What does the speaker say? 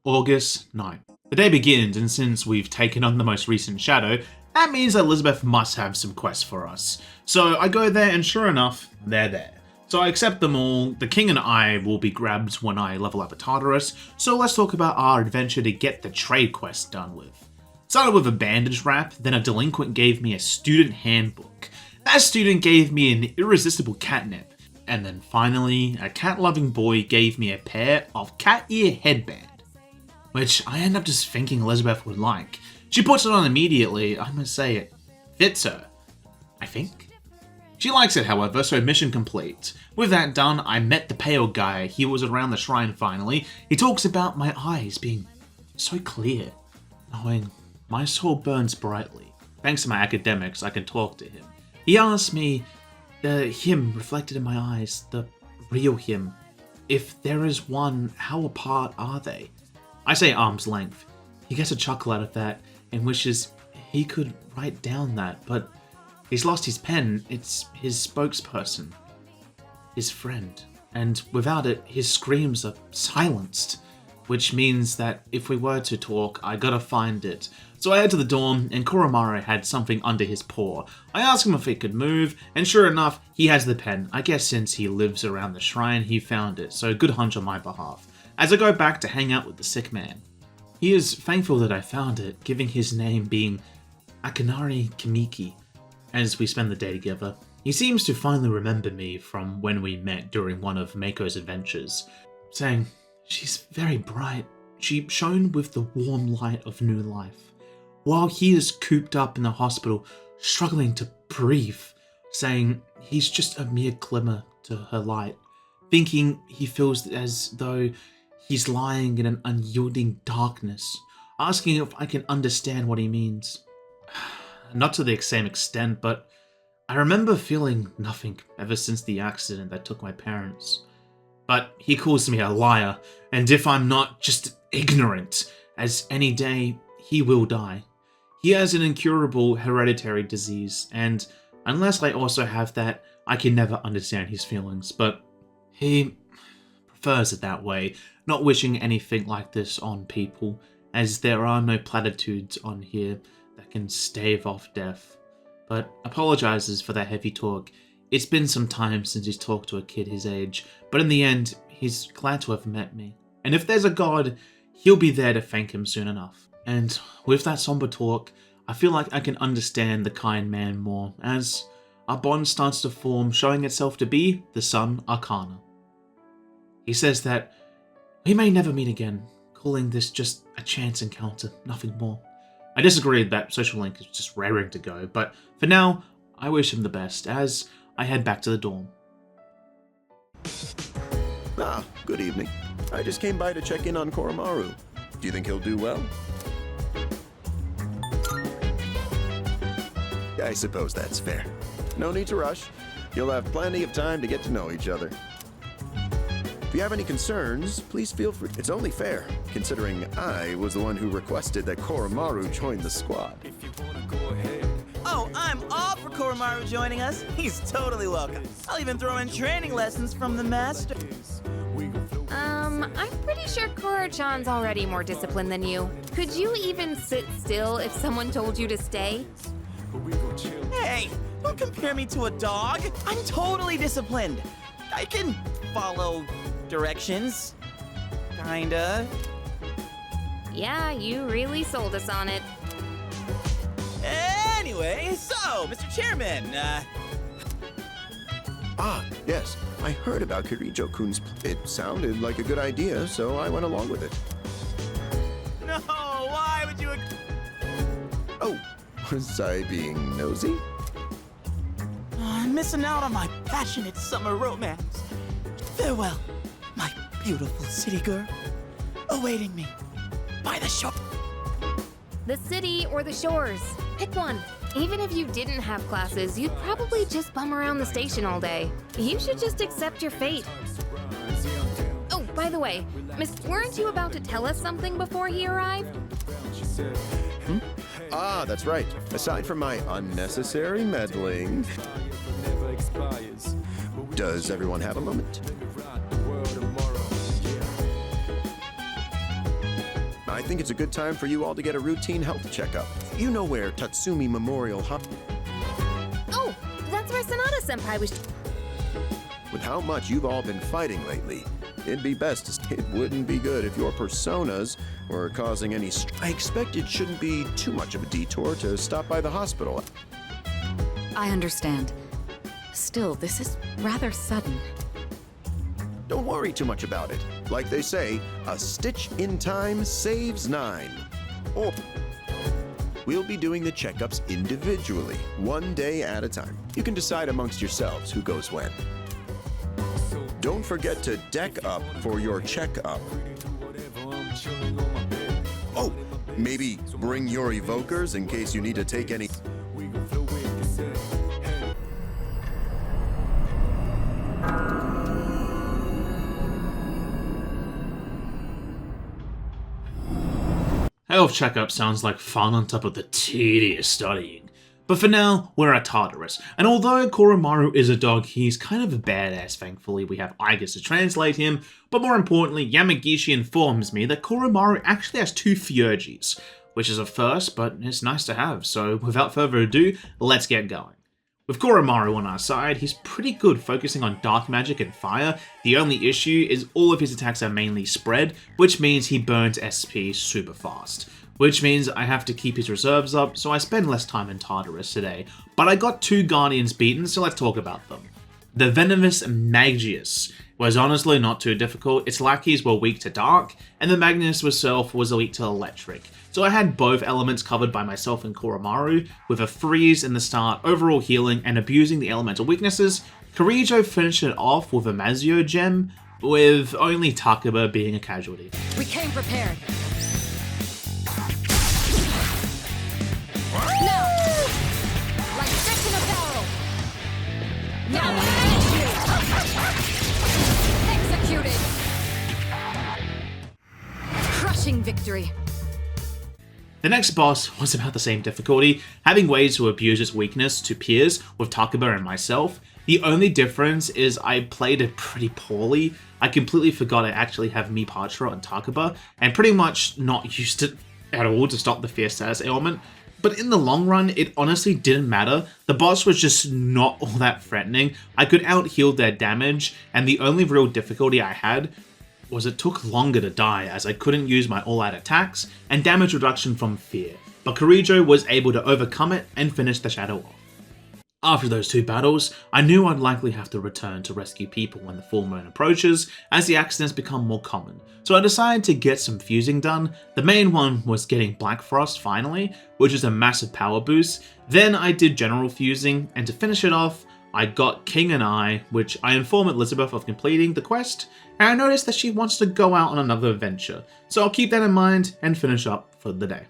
August 9th. The day begins, and since we've taken on the most recent shadow, that means Elizabeth must have some quests for us. So I go there, and sure enough, they're there. So I accept them all. The king and I will be grabbed when I level up a Tartarus, so let's talk about our adventure to get the trade quest done with. Started with a bandage wrap, then a delinquent gave me a student handbook. That student gave me an irresistible catnip, and then finally, a cat-loving boy gave me a pair of cat ear headband, which I end up just thinking Elizabeth would like. She puts it on immediately. I must say it fits her, I think. She likes it, however, so mission complete. With that done, I met the pale guy. He was around the shrine finally. He talks about my eyes being so clear, knowing my soul burns brightly. Thanks to my academics, I can talk to him. He asked me, him reflected in my eyes, the real him. If there is one, how apart are they? I say arm's length. He gets a chuckle out of that and wishes he could write down that, but he's lost his pen. It's his spokesperson, his friend, and without it, his screams are silenced, which means that if we were to talk, I gotta find it. So I head to the dorm, and Koromaru had something under his paw. I ask him if he could move, and sure enough, he has the pen. I guess since he lives around the shrine, he found it, so good hunch on my behalf. As I go back to hang out with the sick man, he is thankful that I found it, giving his name being Akanari Kimiki. As we spend the day together, he seems to finally remember me from when we met during one of Mako's adventures, saying, "She's very bright. She shone with the warm light of new life." While he is cooped up in the hospital, struggling to breathe, saying he's just a mere glimmer to her light, thinking he feels as though he's lying in an unyielding darkness, asking if I can understand what he means. Not to the same extent, but I remember feeling nothing ever since the accident that took my parents. But he calls me a liar, and if I'm not just ignorant, as any day he will die. He has an incurable hereditary disease, and unless I also have that, I can never understand his feelings, but he prefers it that way, not wishing anything like this on people, as there are no platitudes on here that can stave off death, but apologizes for that heavy talk. It's been some time since he's talked to a kid his age, but in the end, he's glad to have met me. And if there's a god, he'll be there to thank him soon enough. And with that somber talk, I feel like I can understand the kind man more, as our bond starts to form, showing itself to be the Sun Arcana. He says that we may never meet again, calling this just a chance encounter, nothing more. I disagree that social link is just raring to go, but for now, I wish him the best as I head back to the dorm. Ah, good evening. I just came by to check in on Koromaru. Do you think he'll do well? I suppose that's fair. No need to rush. You'll have plenty of time to get to know each other. If you have any concerns, please feel free. It's only fair, considering I was the one who requested that Koromaru join the squad. Oh, I'm all for Koromaru joining us. He's totally welcome. I'll even throw in training lessons from the master. I'm pretty sure Koro-chan's already more disciplined than you. Could you even sit still if someone told you to stay? Hey, don't compare me to a dog. I'm totally disciplined. I can follow directions. Kinda. Yeah, you really sold us on it. Anyway, so, Mr. Chairman, Ah, yes. I heard about Kirijo-kun's. It sounded like a good idea, so I went along with it. No, why would you... Oh, was I being nosy? I'm missing out on my passionate summer romance. Farewell, my beautiful city girl, awaiting me by the shore. The city or the shores. Pick one. Even if you didn't have classes, you'd probably just bum around the station all day. You should just accept your fate. Oh, by the way, weren't you about to tell us something before he arrived? Ah, that's right. Aside from my unnecessary meddling, does everyone have a moment? I think it's a good time for you all to get a routine health checkup. You know where Tatsumi Memorial Hospital. Oh, that's where Sanada-senpai was. With how much you've all been fighting lately, it'd be best to it wouldn't be good if your personas were causing any I expect it shouldn't be too much of a detour to stop by the hospital. I understand. Still, this is rather sudden. Don't worry too much about it. Like they say, a stitch in time saves 9. Or we'll be doing the checkups individually, one day at a time. You can decide amongst yourselves who goes when. Don't forget to deck up for your checkup. Oh, maybe bring your evokers in case you need to take any. Health checkup sounds like fun on top of the tedious studying. But for now, we're at Tartarus, and although Koromaru is a dog, he's kind of a badass. Thankfully, we have Igus to translate him, but more importantly, Yamagishi informs me that Koromaru actually has 2 Fyurgis, which is a first, but it's nice to have, so without further ado, let's get going. With Koromaru on our side, he's pretty good focusing on dark magic and fire. The only issue is all of his attacks are mainly spread, which means he burns SP super fast. Which means I have to keep his reserves up, so I spend less time in Tartarus today. But I got 2 Guardians beaten, so let's talk about them. The Venomous Magius was honestly not too difficult. Its lackeys were weak to dark, and the Magnus herself was weak to electric. So I had both elements covered by myself and Koromaru, with a freeze in the start, overall healing, and abusing the elemental weaknesses. Kirijo finished it off with a Mazio gem, with only Takaba being a casualty. We came prepared. Like fish in a barrel. Now executed. Crushing victory. The next boss was about the same difficulty, having ways to abuse its weakness to peers with Takaba and myself. The only difference is I played it pretty poorly. I completely forgot I actually have Mipatra and Takaba, and pretty much not used it at all to stop the fear status ailment. But in the long run, it honestly didn't matter. The boss was just not all that threatening. I could out-heal their damage, and the only real difficulty I had was it took longer to die as I couldn't use my all-out attacks and damage reduction from fear. But Kirijo was able to overcome it and finish the shadow off. After those 2 battles, I knew I'd likely have to return to rescue people when the full moon approaches, as the accidents become more common. So I decided to get some fusing done. The main one was getting Black Frost finally, which is a massive power boost. Then I did general fusing, and to finish it off, I got King and I, which I inform Elizabeth of completing the quest, and I noticed that she wants to go out on another adventure. So I'll keep that in mind and finish up for the day.